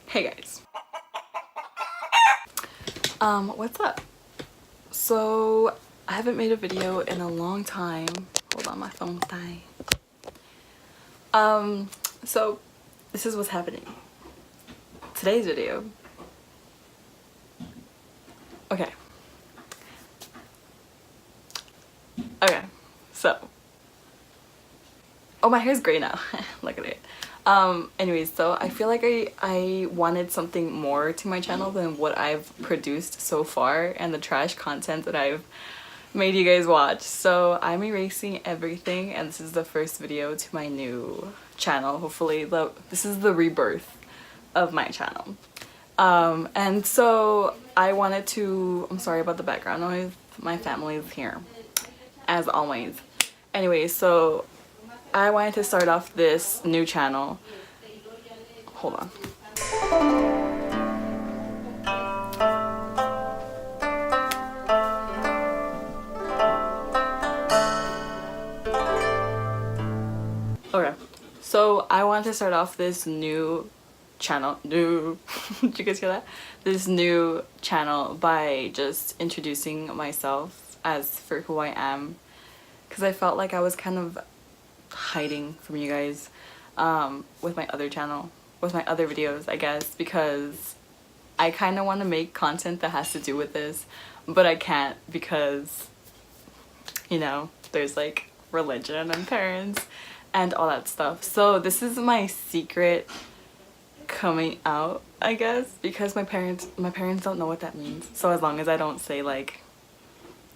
Hey guys. What's up? So I haven't made a video in a long time. Hold on, my phone's dying. So this is what's happening. Today's video. Okay. So oh, my hair's gray now. Look at it. Anyways, so I feel like I wanted something more to my channel than what I've produced so far and the trash content that I've made you guys watch. So I'm erasing everything, and this is the first video to my new channel. Hopefully this is the rebirth of my channel. And so I wanted to, I'm sorry about the background noise, my family is here as always. Anyway, so I wanted to start off this new channel. Hold on. Okay, so I wanted to start off this new channel. Did you guys hear that? This new channel by just introducing myself as for who I am, because I felt like I was kind of hiding from you guys with my other channel, with my other videos, I guess, because I kind of want to make content that has to do with this, but I can't because, you know, there's like religion and parents and all that stuff. So this is my secret coming out, I guess, because my parents don't know what that means. So as long as I don't say like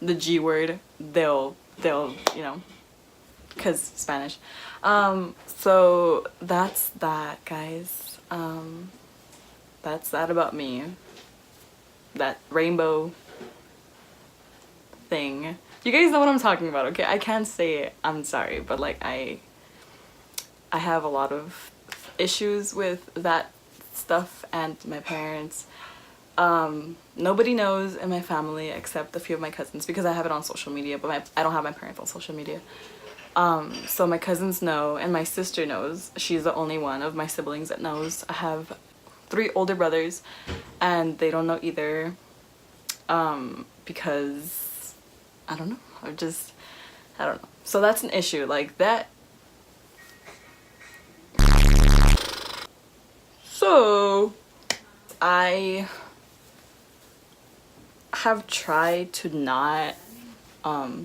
the G word, they'll you know, because Spanish. So that's that, guys. That's that about me. That rainbow thing. You guys know what I'm talking about, okay? I can't say it, I'm sorry, but like I have a lot of issues with that stuff and my parents. Nobody knows in my family except a few of my cousins, because I have it on social media, but I don't have my parents on social media. So my cousins know, and my sister knows. She's the only one of my siblings that knows. I have 3 older brothers and they don't know either, because I don't know, I don't know. So that's an issue, like that. So I have tried to not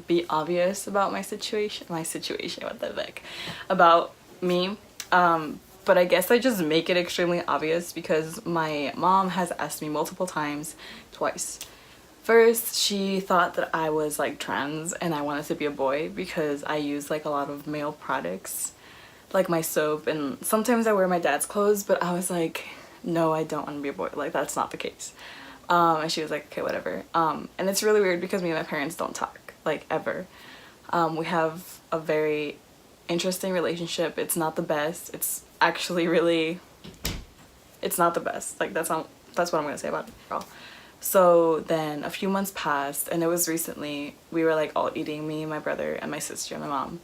be obvious about my situation, what the heck, about me, but I guess I just make it extremely obvious because my mom has asked me multiple times, twice. First, she thought that I was like trans and I wanted to be a boy because I use like a lot of male products, like my soap, and sometimes I wear my dad's clothes, but I was like, no, I don't want to be a boy, like that's not the case. And she was like, okay, whatever. And it's really weird because me and my parents don't talk, like, ever. We have a very interesting relationship. It's not the best. It's actually really, it's not the best. Like, that's what I'm gonna say about it. So then a few months passed, and it was recently, we were like all eating, me, my brother, and my sister, and my mom.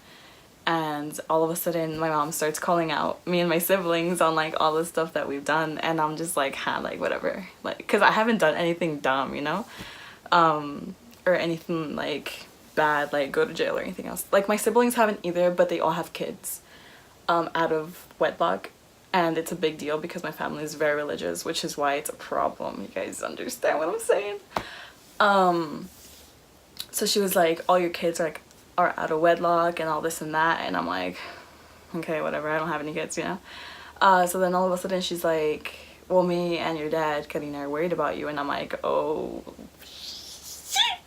And all of a sudden my mom starts calling out me and my siblings on like all the stuff that we've done, and I'm just like, like whatever, like, because I haven't done anything dumb, you know, or anything like bad, like go to jail or anything else. Like my siblings haven't either, but they all have kids out of wedlock, and it's a big deal because my family is very religious, which is why it's a problem. You guys understand what I'm saying? So she was like, all your kids are out of wedlock and all this and that, and I'm like, okay, whatever, I don't have any kids, you know. So then all of a sudden she's like, well, me and your dad, Karina, are worried about you, and I'm like, oh shit.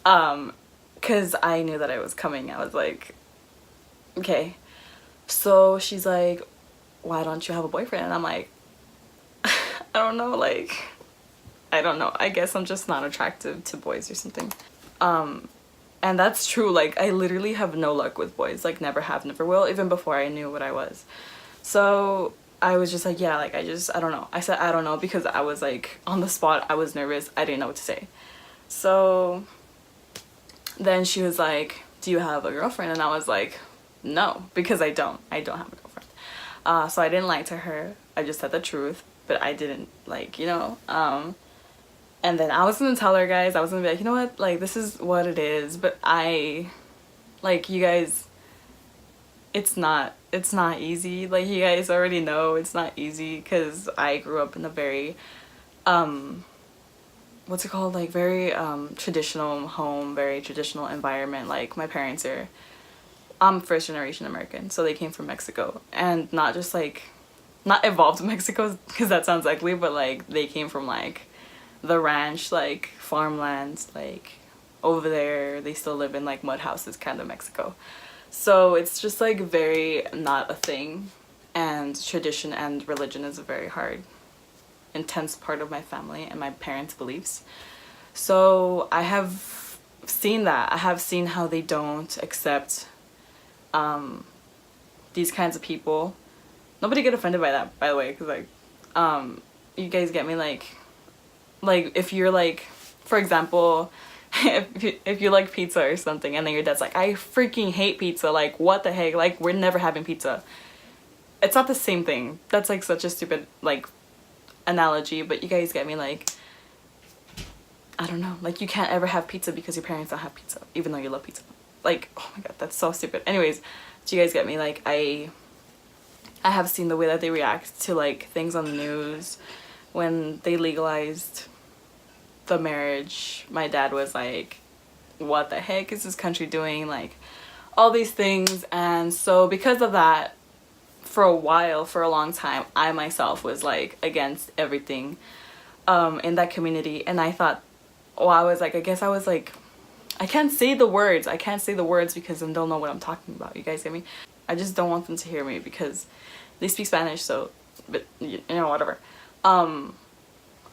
Because I knew that I was coming. I was like, okay. So she's like, why don't you have a boyfriend? And I'm like, I don't know, like, I don't know, I guess I'm just not attractive to boys or something. And that's true, like I literally have no luck with boys, like never have, never will, even before I knew what I was. So I was just like, yeah, like I don't know. I said I don't know because I was like on the spot, I was nervous, I didn't know what to say. So then she was like, do you have a girlfriend? And I was like, no, because I don't have a girlfriend. So I didn't lie to her, I just said the truth. but I didn't, like, you know. And then I was gonna tell her, guys, I was gonna be like, you know what, like, this is what it is, but like, you guys, it's not easy. Like, you guys already know it's not easy, because I grew up in a very what's it called, like, very traditional home, very traditional environment. Like, my parents are, I'm first generation American, so they came from Mexico, and not just like, not evolved Mexico, because that sounds ugly, but like they came from like the ranch, like farmlands, like over there they still live in like mud houses kind of Mexico. So it's just like very not a thing, and tradition and religion is a very hard, intense part of my family and my parents' beliefs. So I have seen that. I have seen how they don't accept these kinds of people. Nobody get offended by that, by the way, because like you guys get me, like if you're like, for example, if you like pizza or something, and then your dad's like, I freaking hate pizza, like what the heck, like we're never having pizza. It's not the same thing. That's like such a stupid like analogy, but you guys get me, like, I don't know, like you can't ever have pizza because your parents don't have pizza, even though you love pizza. Like, oh my god, that's so stupid. Anyways, do you guys get me? Like, I have seen the way that they react to like things on the news. When they legalized the marriage, my dad was like, what the heck is this country doing? Like, all these things. And so because of that, for a while, for a long time, I myself was like against everything in that community. And I thought, well, I was like, I guess I was like, I can't say the words because I don't know what I'm talking about. You guys get me? I just don't want them to hear me because they speak Spanish, so, but you know, whatever.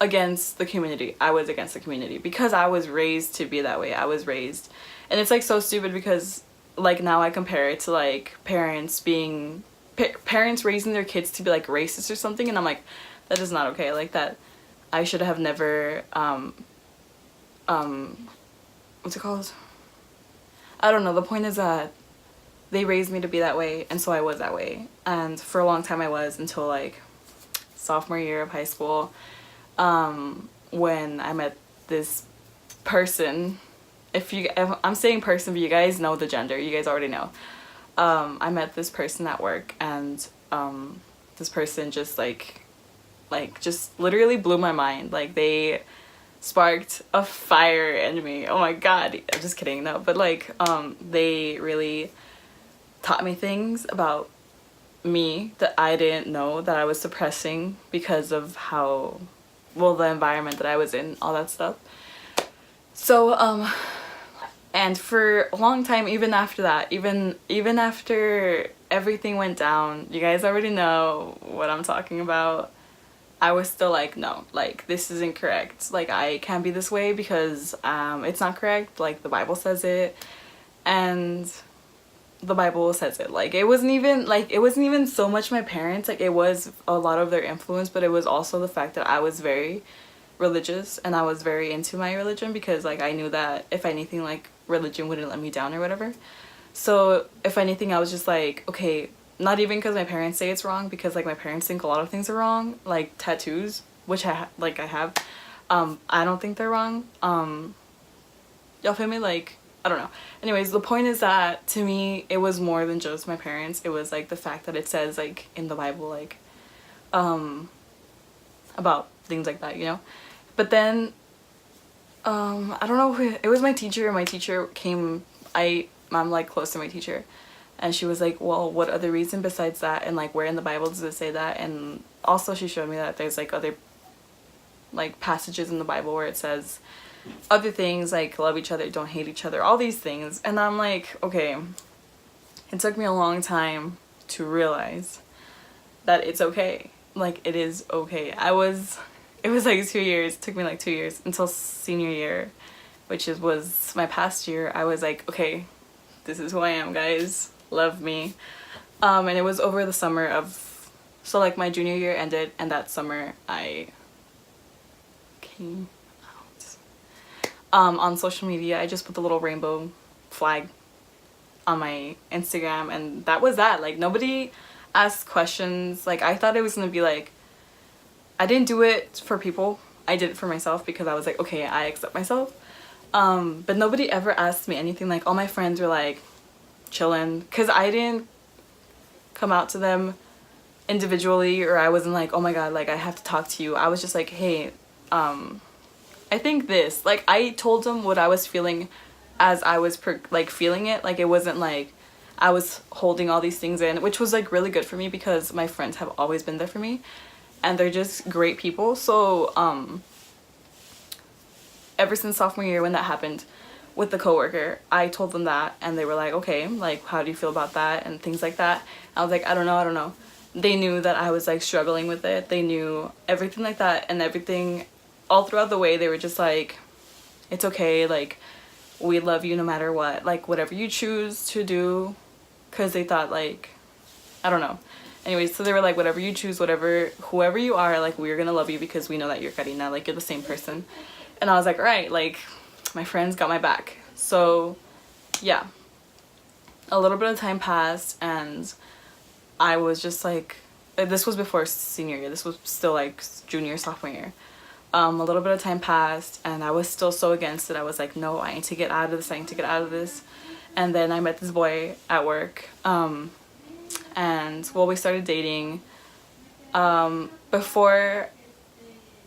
Against the community. I was against the community because I was raised to be that way. I was raised, and it's like so stupid because like now I compare it to like parents being parents raising their kids to be like racist or something, and I'm like, that is not okay. Like, that I should have never what's it called? I don't know. The point is that they raised me to be that way, and so I was that way. And for a long time I was, until like sophomore year of high school, when I met this person. If I'm saying person, but you guys know the gender, you guys already know. I met this person at work, and this person just like just literally blew my mind. Like, they sparked a fire in me. Oh my god, I'm just kidding, no, but like they really taught me things about me that I didn't know, that I was suppressing because of how, well, the environment that I was in, all that stuff. So and for a long time, even after that, even after everything went down, you guys already know what I'm talking about, I was still like, no, like, this isn't correct. Like, I can't be this way because it's not correct. Like, the Bible says it, and the Bible says it. Like, it wasn't even so much my parents. Like, it was a lot of their influence, but it was also the fact that I was very religious, and I was very into my religion, because like I knew that if anything, like, religion wouldn't let me down or whatever. So if anything, I was just like, okay, not even because my parents say it's wrong, because like my parents think a lot of things are wrong, like tattoos, which I have. I don't think they're wrong. Y'all feel me? Like, I don't know. Anyways, the point is that to me it was more than just my parents. It was like the fact that it says like in the Bible, like about things like that, you know. But then I don't know who, it was my teacher. My teacher came, I'm like close to my teacher, and she was like, well, what other reason besides that, and like where in the Bible does it say that? And also she showed me that there's like other like passages in the Bible where it says other things, like love each other, don't hate each other, all these things. And I'm like, okay, it took me a long time to realize that it's okay. Like, it is okay. It was like 2 years, it took me like 2 years until senior year, which was my past year. I was like, okay, this is who I am, guys, love me. And it was over the summer of, so like my junior year ended, and that summer I came out. On social media, I just put the little rainbow flag on my Instagram, and that was that. Like, nobody asked questions. Like, I thought it was gonna be like, I didn't do it for people. I did it for myself because I was like, okay, I accept myself. But nobody ever asked me anything. Like, all my friends were like chilling because I didn't come out to them individually, or I wasn't like, oh my god, like I have to talk to you. I was just like, hey, I think this, like, I told them what I was feeling as I was like feeling it. Like, it wasn't like I was holding all these things in, which was like really good for me because my friends have always been there for me and they're just great people. So ever since sophomore year when that happened with the coworker, I told them that and they were like, okay, like, how do you feel about that and things like that. I was like, I don't know. They knew that I was like struggling with it. They knew everything like that, and everything all throughout the way they were just like, it's okay, like, we love you no matter what, like whatever you choose to do, because they thought like, I don't know. Anyways, so they were like, whatever you choose, whatever, whoever you are, like, we're gonna love you because we know that you're Karina, like, you're the same person. And I was like, all right, like, my friends got my back. So yeah, a little bit of time passed and I was just like, this was before senior year, this was still like junior, sophomore year. A little bit of time passed and I was still so against it. I was like, no, I need to get out of this, I need to get out of this. And then I met this boy at work, and well, we started dating. Before,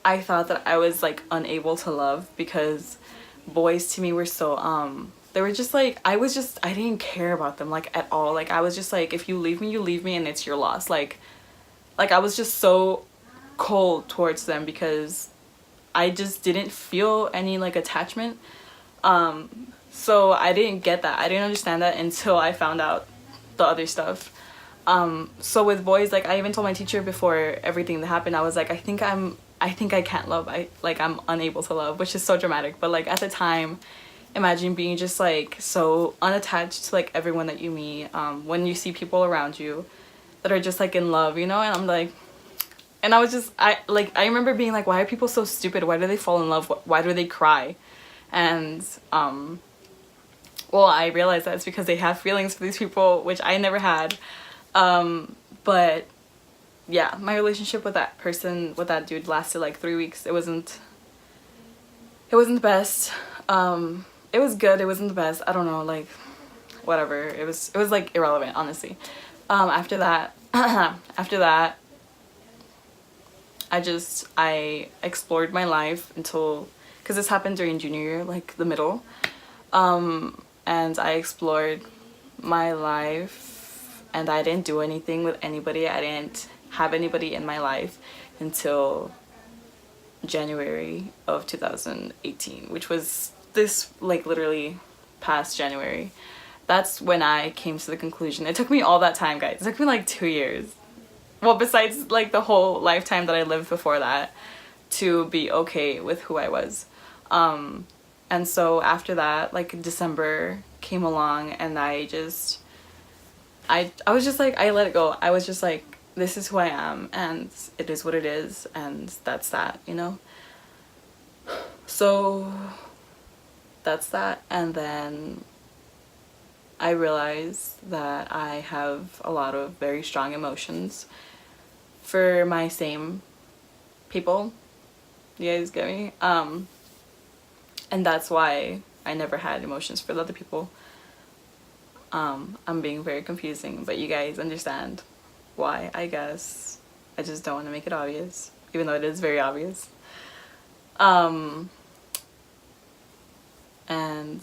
I thought that I was like unable to love because boys to me were so they were just like, I didn't care about them like at all. Like, I was just like, if you leave me and it's your loss. Like I was just so cold towards them because I just didn't feel any like attachment. So I didn't get that. I didn't understand that until I found out the other stuff. So with boys, like, I even told my teacher before everything that happened, I was like, I think I can't love. I'm unable to love, which is so dramatic. But like at the time, imagine being just like so unattached to like everyone that you meet. When you see people around you that are just like in love, you know, and I'm like, and I was just, I remember being like, why are people so stupid? Why do they fall in love? Why do they cry? And well, I realized that it's because they have feelings for these people, which I never had. But yeah, my relationship with that person, with that dude, lasted like 3 weeks. It wasn't the best. It was good, it wasn't the best. I don't know, like, whatever. It was like irrelevant, honestly. After that, I explored my life until, because this happened during junior year, like the middle. And I explored my life and I didn't do anything with anybody. I didn't have anybody in my life until January of 2018, which was this, like, literally past January. That's when I came to the conclusion. It took me all that time, guys. It took me like 2 years. Well, besides like the whole lifetime that I lived before that, to be okay with who I was. And so after that, like, December came along and I was just like, I let it go. I was just like, this is who I am and it is what it is, and that's that, you know? So that's that. And then I realized that I have a lot of very strong emotions for my same people. You guys get me? And that's why I never had emotions for the other people. I'm being very confusing, but you guys understand why, I guess. I just don't want to make it obvious, even though it is very obvious. And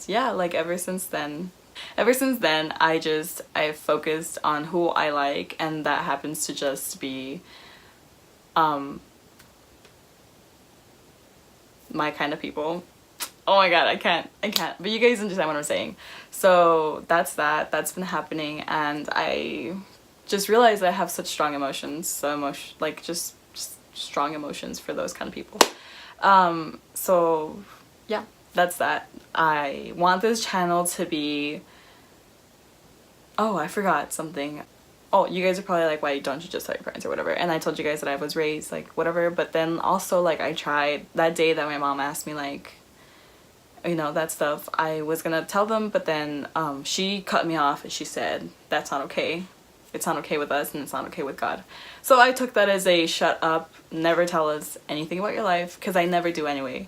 yeah, like, ever since then I've focused on who I like, and that happens to just be my kind of people. Oh my god, I can't, but you guys understand what I'm saying. So that's that's been happening, and I just realized I have such strong emotions, like just strong emotions for those kind of people. So yeah, that's that. I want this channel to be, oh, I forgot something. Oh, you guys are probably like, why don't you just tell your parents or whatever? And I told you guys that I was raised like whatever, but then also, like, I tried that day that my mom asked me, like, you know, that stuff, I was gonna tell them, but then she cut me off and she said, that's not okay. it's not okay with us and it's not okay with God. So I took that as a shut up, never tell us anything about your life, because I never do anyway.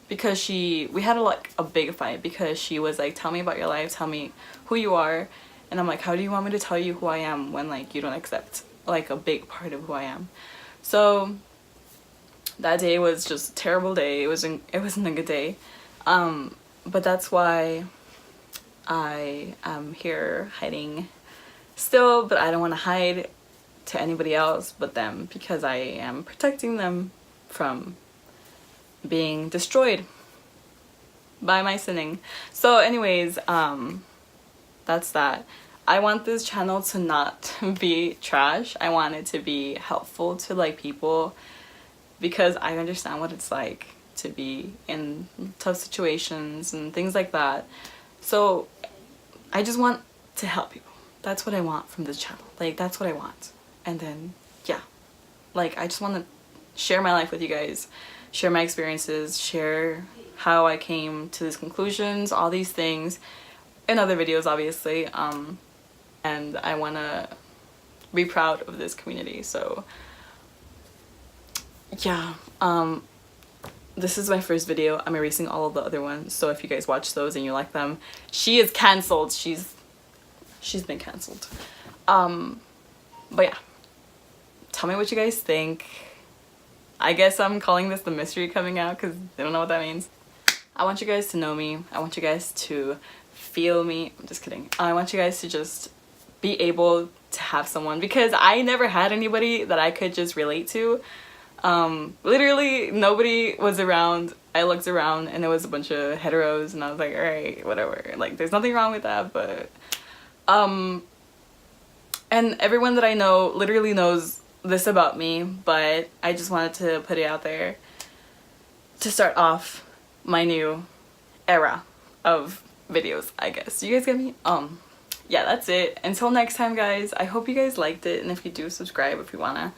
Because we had a big fight because she was like, tell me about your life, tell me who you are. And I'm like, how do you want me to tell you who I am when like you don't accept like a big part of who I am? So that day was just a terrible day. It wasn't a good day. But that's why I am here hiding still, but I don't want to hide to anybody else but them, because I am protecting them from being destroyed by my sinning. So anyways, that's that. I want this channel to not be trash. I want it to be helpful to like people, because I understand what it's like to be in tough situations and things like that. So I just want to help people. That's what I want from this channel. Like, that's what I want. And then yeah, like I just want to share my life with you guys, share my experiences, share how I came to these conclusions, all these things in other videos obviously. And I want to be proud of this community. So yeah, this is my first video. I'm erasing all of the other ones, so if you guys watch those and you like them, she is cancelled. She's been cancelled. But yeah, tell me what you guys think. I guess I'm calling this the mystery coming out because I don't know what that means. I want you guys to know me. I want you guys to feel me. I'm just kidding. I want you guys to just be able to have someone, because I never had anybody that I could just relate to. Literally nobody was around. I looked around and there was a bunch of heteros and I was like, all right, whatever. Like, there's nothing wrong with that, but and everyone that I know literally knows this about me, but I just wanted to put it out there to start off my new era of videos, I guess. You guys get me? Yeah, that's it. Until next time, guys, I hope you guys liked it, and if you do, subscribe if you wanna.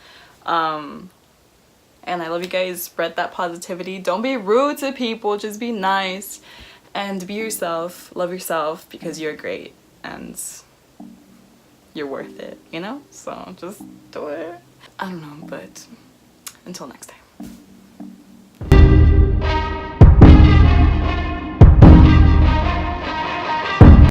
And I love you guys. Spread that positivity. Don't be rude to people, just be nice and be yourself. Love yourself, because you're great and you're worth it, you know? So just do it. I don't know, but until next time.